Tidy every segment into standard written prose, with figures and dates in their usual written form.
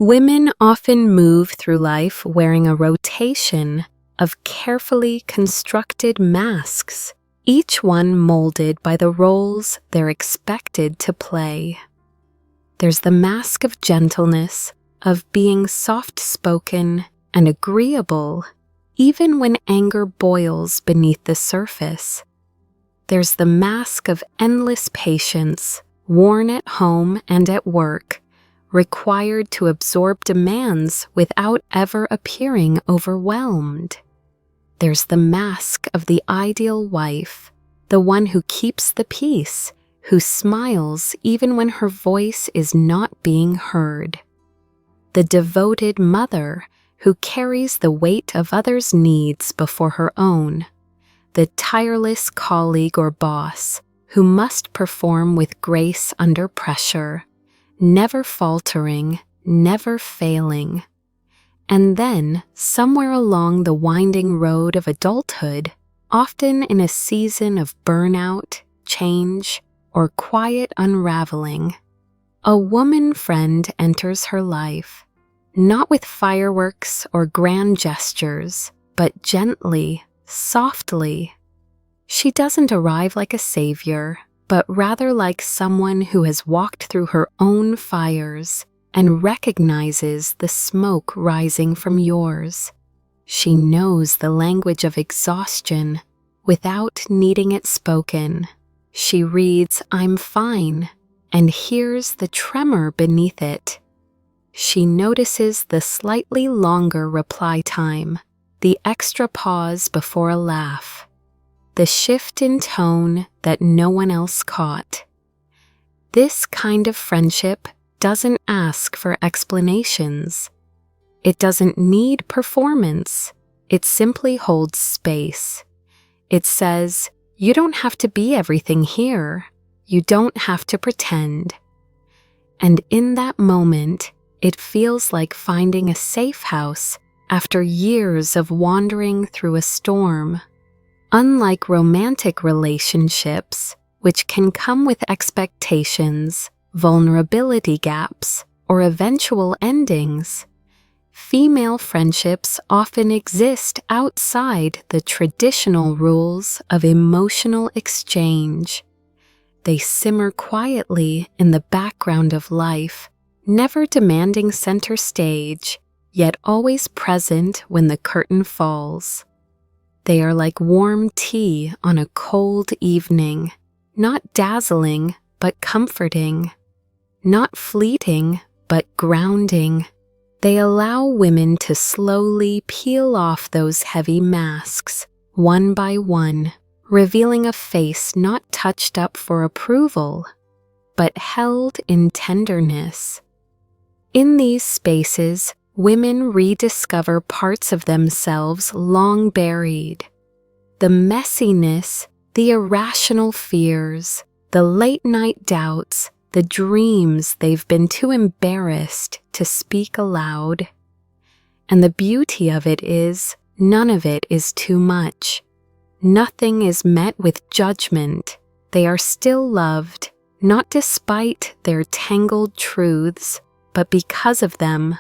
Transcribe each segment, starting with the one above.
Women often move through life wearing a rotation of carefully constructed masks, each one molded by the roles they're expected to play. There's the mask of gentleness, of being soft-spoken and agreeable, even when anger boils beneath the surface. There's the mask of endless patience, worn at home and at work, required to absorb demands without ever appearing overwhelmed. There's the mask of the ideal wife, the one who keeps the peace, who smiles even when her voice is not being heard. The devoted mother who carries the weight of others' needs before her own. The tireless colleague or boss who must perform with grace under pressure, never faltering, never failing. And then, somewhere along the winding road of adulthood, often in a season of burnout, change, or quiet unraveling, a woman friend enters her life, not with fireworks or grand gestures, but gently, softly. She doesn't arrive like a savior, but rather like someone who has walked through her own fires and recognizes the smoke rising from yours. She knows the language of exhaustion without needing it spoken. She reads, "I'm fine," and hears the tremor beneath it. She notices the slightly longer reply time, the extra pause before a laugh, the shift in tone that no one else caught. This kind of friendship doesn't ask for explanations. It doesn't need performance. It simply holds space. It says, you don't have to be everything here. You don't have to pretend. And in that moment, it feels like finding a safe house after years of wandering through a storm. Unlike romantic relationships, which can come with expectations, vulnerability gaps, or eventual endings, female friendships often exist outside the traditional rules of emotional exchange. They simmer quietly in the background of life, never demanding center stage, yet always present when the curtain falls. They are like warm tea on a cold evening, not dazzling, but comforting, not fleeting, but grounding. They allow women to slowly peel off those heavy masks, one by one, revealing a face not touched up for approval, but held in tenderness. In these spaces, women rediscover parts of themselves long buried. The messiness, the irrational fears, the late-night doubts, the dreams they've been too embarrassed to speak aloud. And the beauty of it is, none of it is too much. Nothing is met with judgment. They are still loved, not despite their tangled truths, but because of them.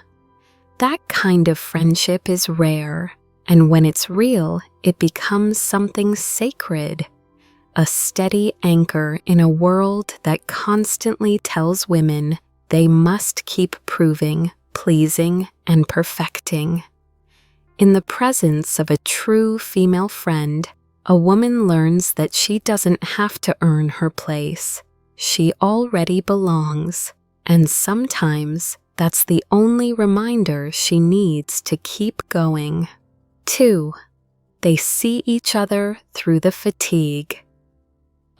That kind of friendship is rare, and when it's real, it becomes something sacred, a steady anchor in a world that constantly tells women they must keep proving, pleasing, and perfecting. In the presence of a true female friend, a woman learns that she doesn't have to earn her place. She already belongs, and sometimes that's the only reminder she needs to keep going. 2. They see each other through the fatigue.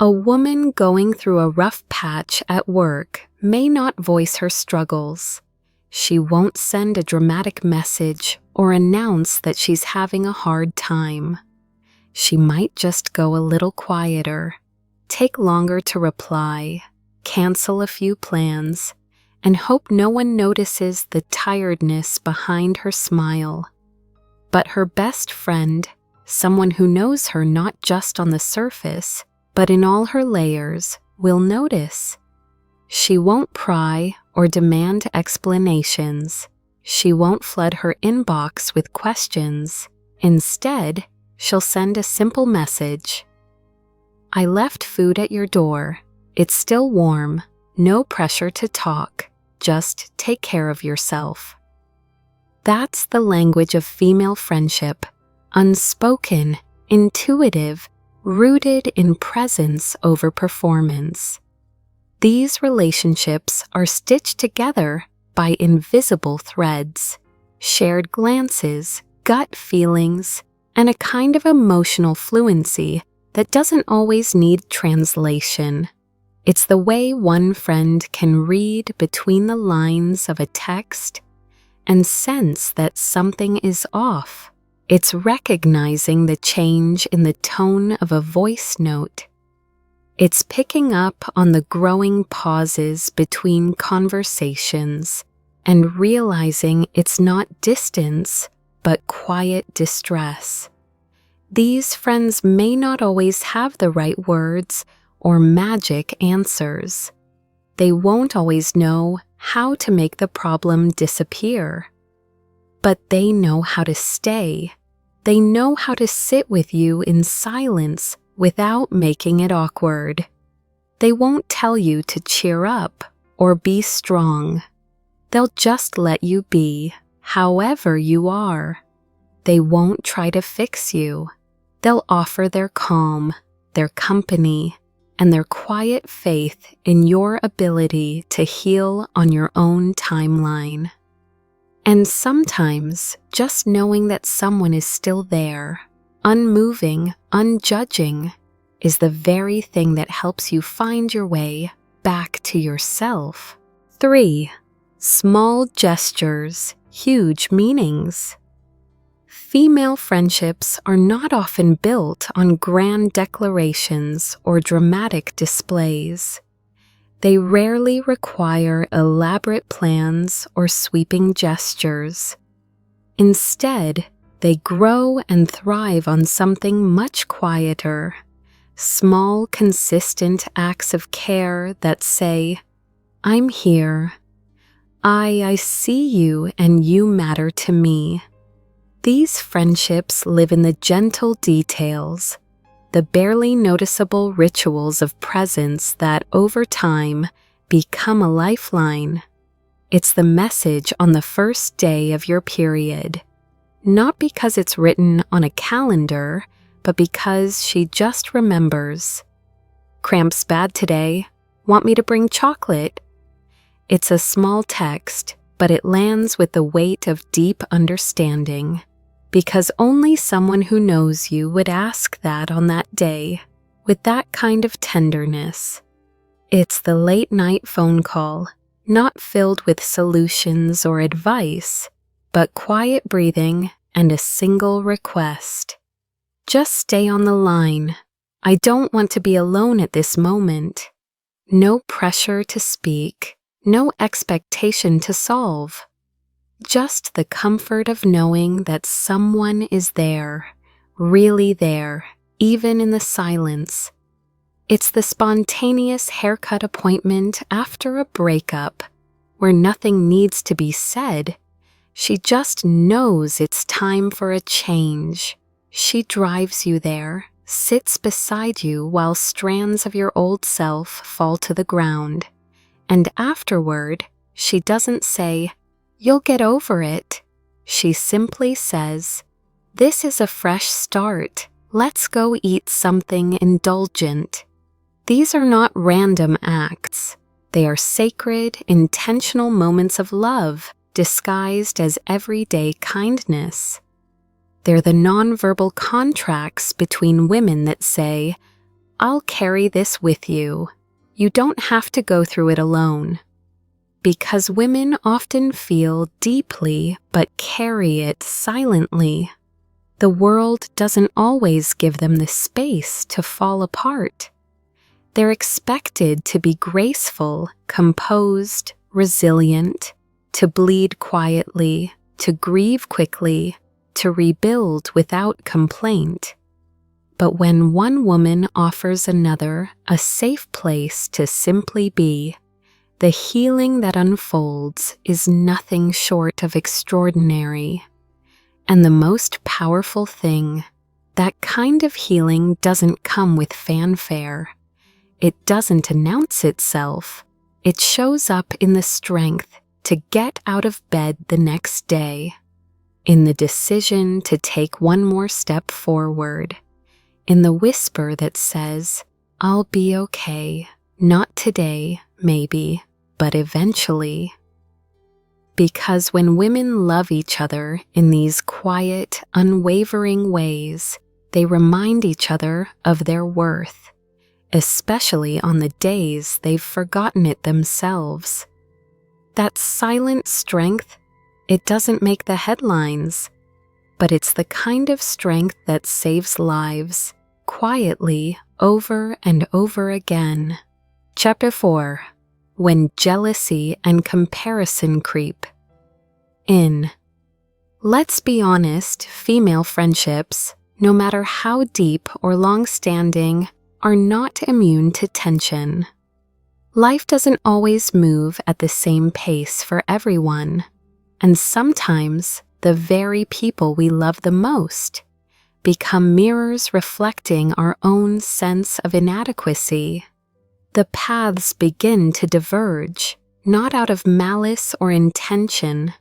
A woman going through a rough patch at work may not voice her struggles. She won't send a dramatic message or announce that she's having a hard time. She might just go a little quieter, take longer to reply, cancel a few plans, and hope no one notices the tiredness behind her smile. But her best friend, someone who knows her not just on the surface, but in all her layers, will notice. She won't pry or demand explanations. She won't flood her inbox with questions. Instead, she'll send a simple message. I left food at your door. It's still warm. No pressure to talk. Just take care of yourself. That's the language of female friendship. Unspoken, intuitive, rooted in presence over performance. These relationships are stitched together by invisible threads, shared glances, gut feelings, and a kind of emotional fluency that doesn't always need translation. It's the way one friend can read between the lines of a text and sense that something is off. It's recognizing the change in the tone of a voice note. It's picking up on the growing pauses between conversations and realizing it's not distance, but quiet distress. These friends may not always have the right words or magic answers. They won't always know how to make the problem disappear. But they know how to stay. They know how to sit with you in silence without making it awkward. They won't tell you to cheer up or be strong. They'll just let you be, however you are. They won't try to fix you. They'll offer their calm, their company, and their quiet faith in your ability to heal on your own timeline. And sometimes, just knowing that someone is still there, unmoving, unjudging, is the very thing that helps you find your way back to yourself. 3. Small gestures, huge meanings. Female friendships are not often built on grand declarations or dramatic displays. They rarely require elaborate plans or sweeping gestures. Instead, they grow and thrive on something much quieter, small, consistent acts of care that say, I'm here. I see you and you matter to me. These friendships live in the gentle details, the barely noticeable rituals of presence that, over time, become a lifeline. It's the message on the first day of your period, not because it's written on a calendar, but because she just remembers. Cramps bad today. Want me to bring chocolate? It's a small text, but it lands with the weight of deep understanding. Because only someone who knows you would ask that on that day, with that kind of tenderness. It's the late-night phone call, not filled with solutions or advice, but quiet breathing and a single request. Just stay on the line. I don't want to be alone at this moment. No pressure to speak, no expectation to solve. Just the comfort of knowing that someone is there, really there, even in the silence. It's the spontaneous haircut appointment after a breakup, where nothing needs to be said. She just knows it's time for a change. She drives you there, sits beside you while strands of your old self fall to the ground. And afterward, she doesn't say, "You'll get over it." She simply says, "This is a fresh start. Let's go eat something indulgent." These are not random acts. They are sacred, intentional moments of love, disguised as everyday kindness. They're the nonverbal contracts between women that say, "I'll carry this with you. You don't have to go through it alone." Because women often feel deeply but carry it silently. The world doesn't always give them the space to fall apart. They're expected to be graceful, composed, resilient, to bleed quietly, to grieve quickly, to rebuild without complaint. But when one woman offers another a safe place to simply be, the healing that unfolds is nothing short of extraordinary. And the most powerful thing, that kind of healing doesn't come with fanfare. It doesn't announce itself. It shows up in the strength to get out of bed the next day, in the decision to take one more step forward, in the whisper that says, "I'll be okay, not today, maybe, but eventually." Because when women love each other in these quiet, unwavering ways, they remind each other of their worth, especially on the days they've forgotten it themselves. That silent strength, it doesn't make the headlines, but it's the kind of strength that saves lives, quietly, over and over again. Chapter 4. When jealousy and comparison creep in. Let's be honest, female friendships, no matter how deep or long-standing, are not immune to tension. Life doesn't always move at the same pace for everyone, and sometimes the very people we love the most become mirrors reflecting our own sense of inadequacy. The paths begin to diverge, not out of malice or intention,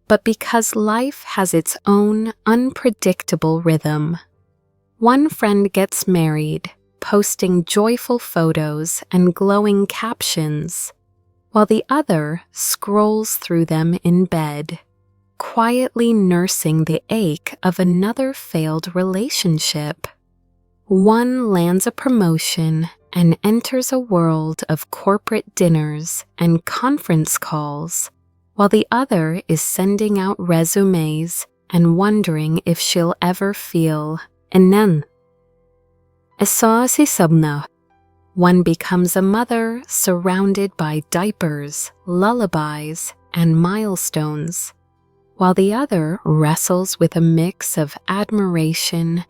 but because life has its own unpredictable rhythm. One friend gets married, posting joyful photos and glowing captions, while the other scrolls through them in bed, quietly nursing the ache of another failed relationship. One lands a promotion and enters a world of corporate dinners and conference calls, while the other is sending out resumes and wondering if she'll ever feel enough. One becomes a mother surrounded by diapers, lullabies, and milestones, while the other wrestles with a mix of admiration,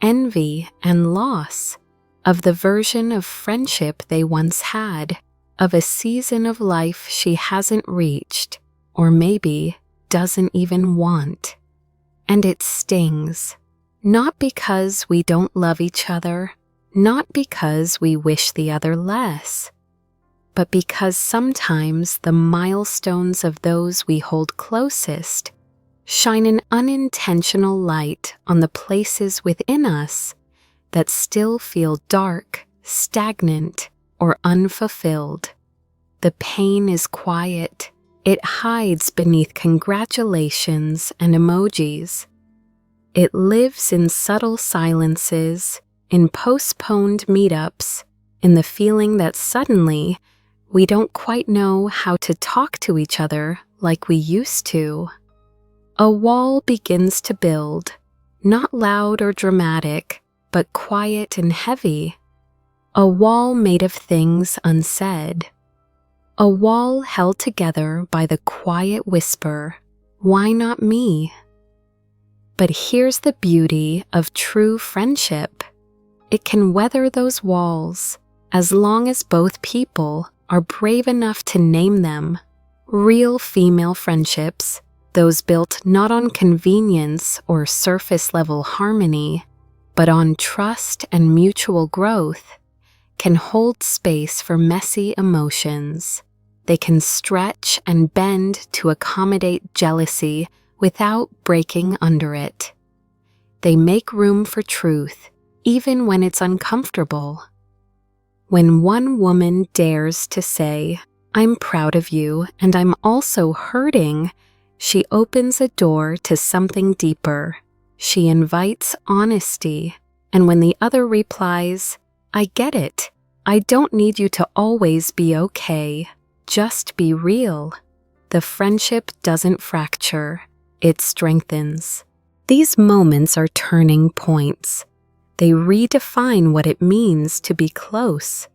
envy, and loss of the version of friendship they once had, of a season of life she hasn't reached, or maybe doesn't even want. And it stings, not because we don't love each other, not because we wish the other less, but because sometimes the milestones of those we hold closest shine an unintentional light on the places within us that still feel dark, stagnant, or unfulfilled. The pain is quiet. It hides beneath congratulations and emojis. It lives in subtle silences, in postponed meetups, in the feeling that suddenly we don't quite know how to talk to each other like we used to. A wall begins to build, not loud or dramatic, but quiet and heavy. A wall made of things unsaid. A wall held together by the quiet whisper, "Why not me?" But here's the beauty of true friendship. It can weather those walls as long as both people are brave enough to name them. Real female friendships, those built not on convenience or surface-level harmony, but on trust and mutual growth, can hold space for messy emotions. They can stretch and bend to accommodate jealousy without breaking under it. They make room for truth, even when it's uncomfortable. When one woman dares to say, "I'm proud of you and I'm also hurting," she opens a door to something deeper. She invites honesty, and when the other replies, "I get it. I don't need you to always be okay. Just be real," the friendship doesn't fracture. It strengthens. These moments are turning points. They redefine what it means to be close.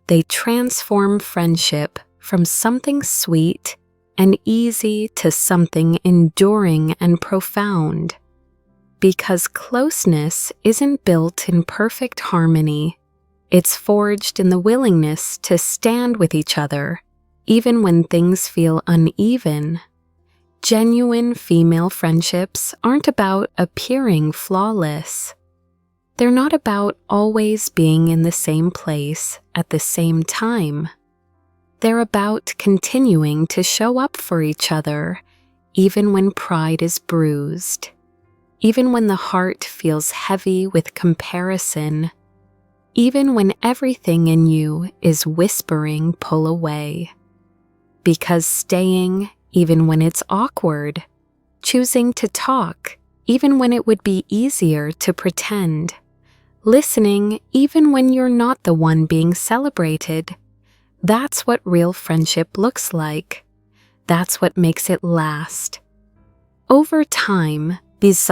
They transform friendship from something sweet and easy to something enduring and profound. Because closeness isn't built in perfect harmony. It's forged in the willingness to stand with each other, even when things feel uneven. Genuine female friendships aren't about appearing flawless. They're not about always being in the same place at the same time. They're about continuing to show up for each other, even when pride is bruised, even when the heart feels heavy with comparison, even when everything in you is whispering, pull away. Because staying, even when it's awkward, choosing to talk, even when it would be easier to pretend, listening even when you're not the one being celebrated, that's what real friendship looks like. That's what makes it last. Over time, these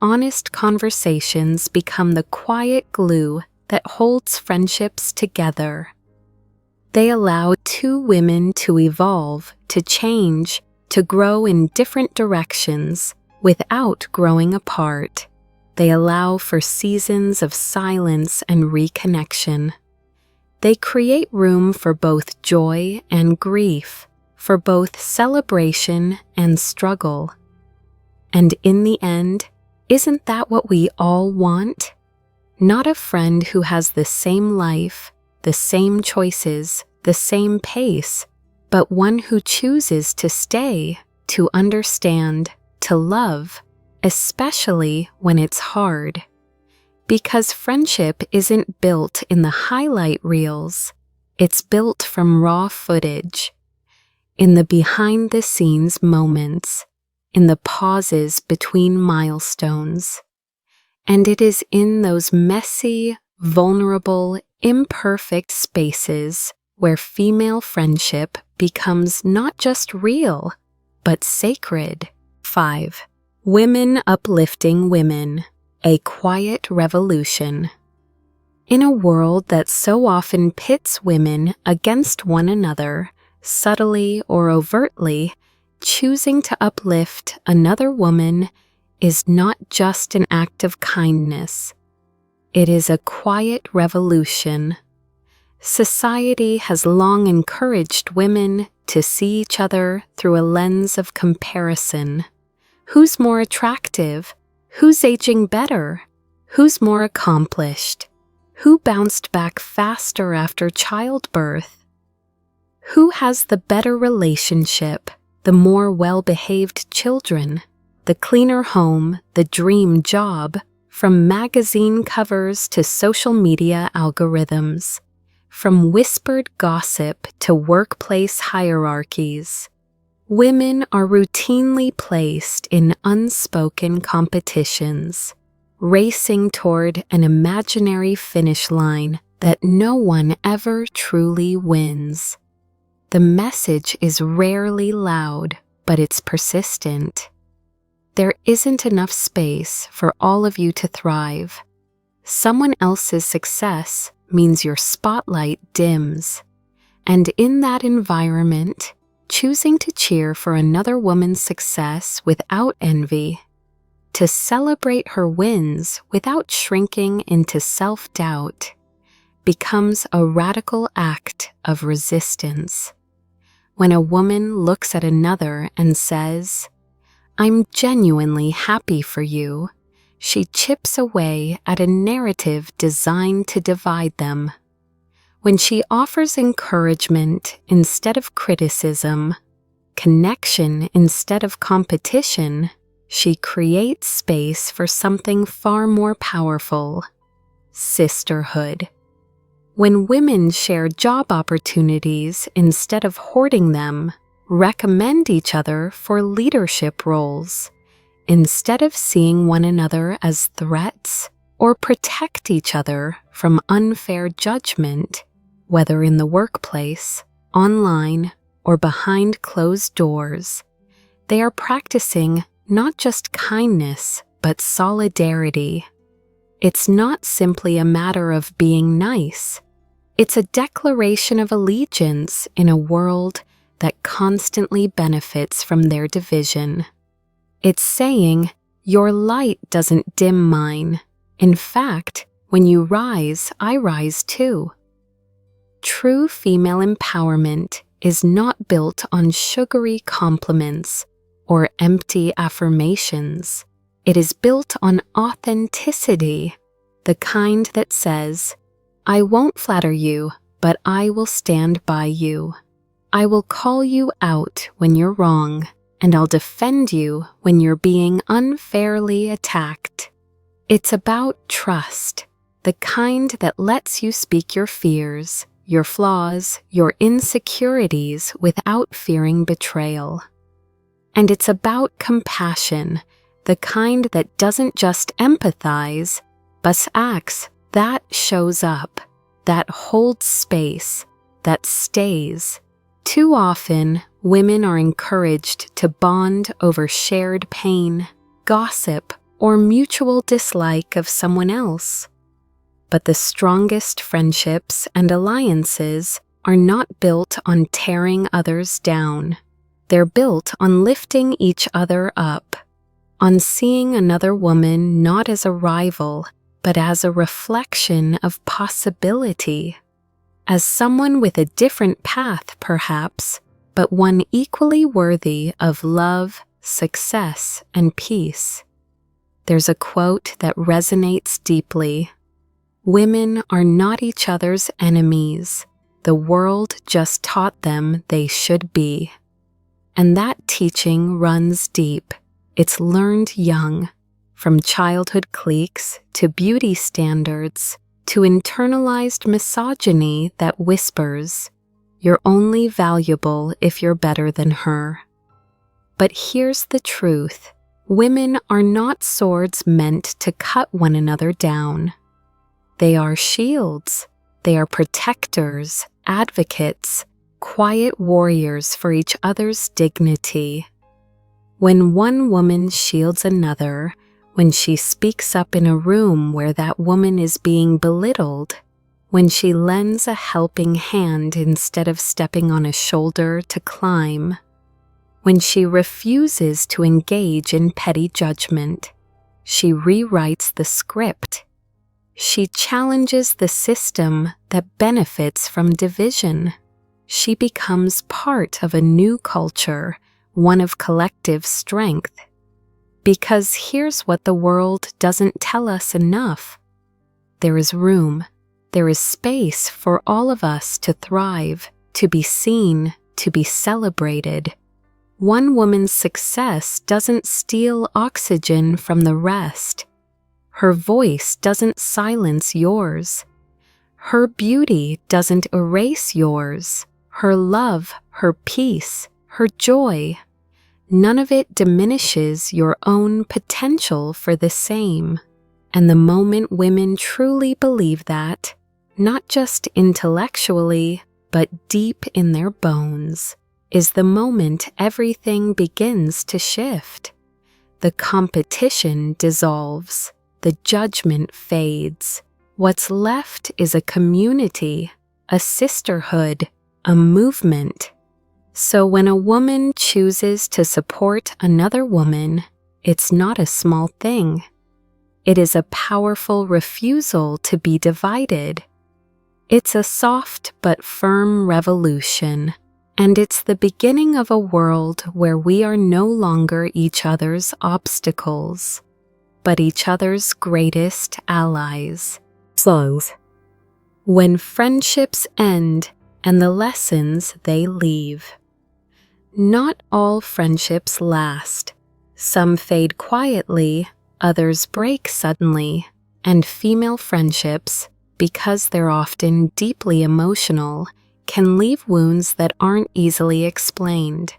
honest conversations become the quiet glue that holds friendships together. They allow two women to evolve, to change, to grow in different directions without growing apart. They allow for seasons of silence and reconnection. They create room for both joy and grief, for both celebration and struggle. And in the end, isn't that what we all want? Not a friend who has the same life, the same choices, the same pace, but one who chooses to stay, to understand, to love, especially when it's hard. Because friendship isn't built in the highlight reels, it's built from raw footage, in the behind-the-scenes moments, in the pauses between milestones. And it is in those messy, vulnerable, imperfect spaces where female friendship becomes not just real, but sacred. 5. Women uplifting women, a quiet revolution. In a world that so often pits women against one another, subtly or overtly, choosing to uplift another woman is not just an act of kindness. It is a quiet revolution. Society has long encouraged women to see each other through a lens of comparison. Who's more attractive? Who's aging better? Who's more accomplished? Who bounced back faster after childbirth? Who has the better relationship, the more well-behaved children, the cleaner home, the dream job, from magazine covers to social media algorithms? From whispered gossip to workplace hierarchies, women are routinely placed in unspoken competitions, racing toward an imaginary finish line that no one ever truly wins. The message is rarely loud, but it's persistent. There isn't enough space for all of you to thrive. Someone else's success means your spotlight dims. And in that environment, choosing to cheer for another woman's success without envy, to celebrate her wins without shrinking into self-doubt, becomes a radical act of resistance. When a woman looks at another and says, "I'm genuinely happy for you," she chips away at a narrative designed to divide them. When she offers encouragement instead of criticism, connection instead of competition, she creates space for something far more powerful: sisterhood. When women share job opportunities instead of hoarding them, recommend each other for leadership roles, instead of seeing one another as threats, or protect each other from unfair judgment, whether in the workplace, online, or behind closed doors, they are practicing not just kindness, but solidarity. It's not simply a matter of being nice. It's a declaration of allegiance in a world that constantly benefits from their division. It's saying, your light doesn't dim mine. In fact, when you rise, I rise too. True female empowerment is not built on sugary compliments or empty affirmations. It is built on authenticity, the kind that says, "I won't flatter you, but I will stand by you. I will call you out when you're wrong, and I'll defend you when you're being unfairly attacked." It's about trust, the kind that lets you speak your fears, your flaws, your insecurities without fearing betrayal. And it's about compassion, the kind that doesn't just empathize, but acts, that shows up, that holds space, that stays. Too often, women are encouraged to bond over shared pain, gossip, or mutual dislike of someone else. But the strongest friendships and alliances are not built on tearing others down. They're built on lifting each other up, on seeing another woman not as a rival, but as a reflection of possibility, as someone with a different path perhaps, but one equally worthy of love, success, and peace. There's a quote that resonates deeply. "Women are not each other's enemies. The world just taught them they should be." And that teaching runs deep. It's learned young, from childhood cliques to beauty standards to internalized misogyny that whispers, "You're only valuable if you're better than her." But here's the truth. Women are not swords meant to cut one another down. They are shields. They are protectors, advocates, quiet warriors for each other's dignity. When one woman shields another, when she speaks up in a room where that woman is being belittled, when she lends a helping hand instead of stepping on a shoulder to climb, when she refuses to engage in petty judgment, she rewrites the script. She challenges the system that benefits from division. She becomes part of a new culture, one of collective strength. Because here's what the world doesn't tell us enough. There is room, there is space for all of us to thrive, to be seen, to be celebrated. One woman's success doesn't steal oxygen from the rest. Her voice doesn't silence yours. Her beauty doesn't erase yours. Her love, her peace, her joy. None of it diminishes your own potential for the same. And the moment women truly believe that, not just intellectually, but deep in their bones, is the moment everything begins to shift. The competition dissolves. The judgment fades. What's left is a community, a sisterhood, a movement. So when a woman chooses to support another woman, it's not a small thing. It is a powerful refusal to be divided. It's a soft but firm revolution, and it's the beginning of a world where we are no longer each other's obstacles, but each other's greatest allies. Songs. When friendships end and the lessons they leave. Not all friendships last. Some fade quietly, others break suddenly, and female friendships, because they're often deeply emotional, can leave wounds that aren't easily explained.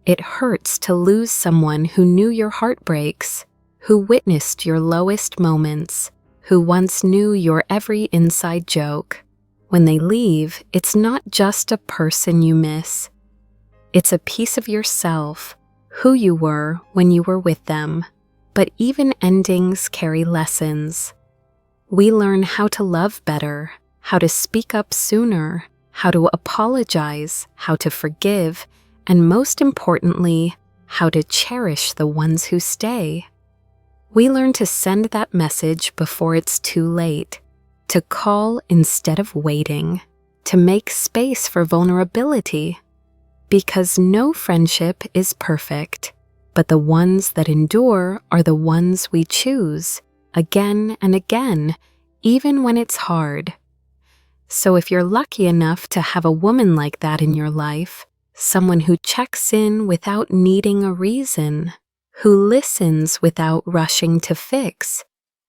It hurts to lose someone who knew your heartbreaks, who witnessed your lowest moments, who once knew your every inside joke. When they leave, it's not just a person you miss. It's a piece of yourself, who you were when you were with them. But even endings carry lessons. We learn how to love better, how to speak up sooner, how to apologize, how to forgive, and most importantly, how to cherish the ones who stay. We learn to send that message before it's too late, to call instead of waiting, to make space for vulnerability. Because no friendship is perfect, but the ones that endure are the ones we choose, again and again, even when it's hard. So if you're lucky enough to have a woman like that in your life, someone who checks in without needing a reason, who listens without rushing to fix,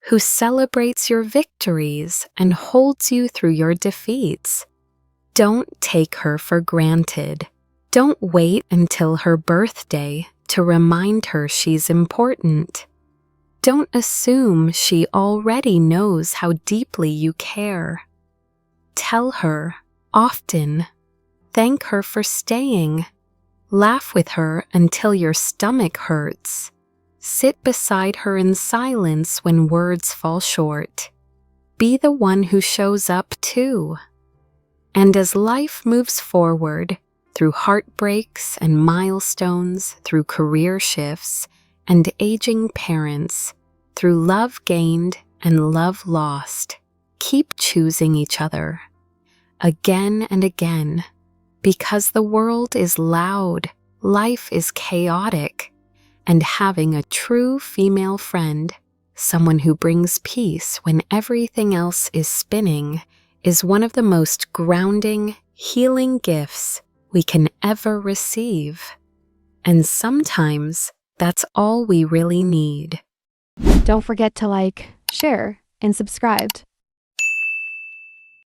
who celebrates your victories and holds you through your defeats, don't take her for granted. Don't wait until her birthday to remind her she's important. Don't assume she already knows how deeply you care. Tell her, often. Thank her for staying. Laugh with her until your stomach hurts. Sit beside her in silence when words fall short. Be the one who shows up too. And as life moves forward, through heartbreaks and milestones, through career shifts and aging parents, through love gained and love lost, keep choosing each other, again and again, because the world is loud, life is chaotic, and having a true female friend, someone who brings peace when everything else is spinning, is one of the most grounding, healing gifts we can ever receive. And sometimes that's all we really need. Don't forget to like, share, and subscribe.